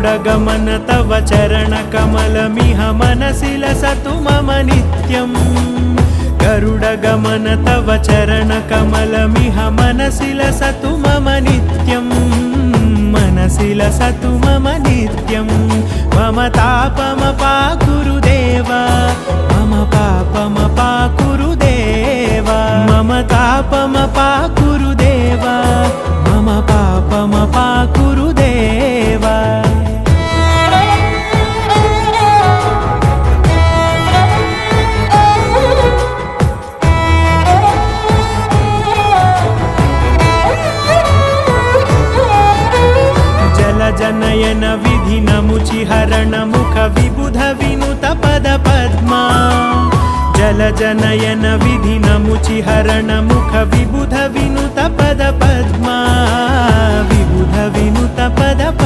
गरुडगमन तव चरणकमलमिह मनसि लसतु मम नित्यम् गरुडगमन तव चरणकमलमिह मनसि लसतु मम नित्यम् मनसि लसतु मम नित्यं मम तापमपाकुरु देवा मम पापमपाकुरु देवा मम तापमपाकुरु देवा मम पापमपाकुरु देवा जनयन विधि नमुचिहरण मुख विबुध विनुत पद पद्मा जल जनयन विधि नमुचिहरण मुख विबुध विनुत पद पद्मा विबुध विनुत पद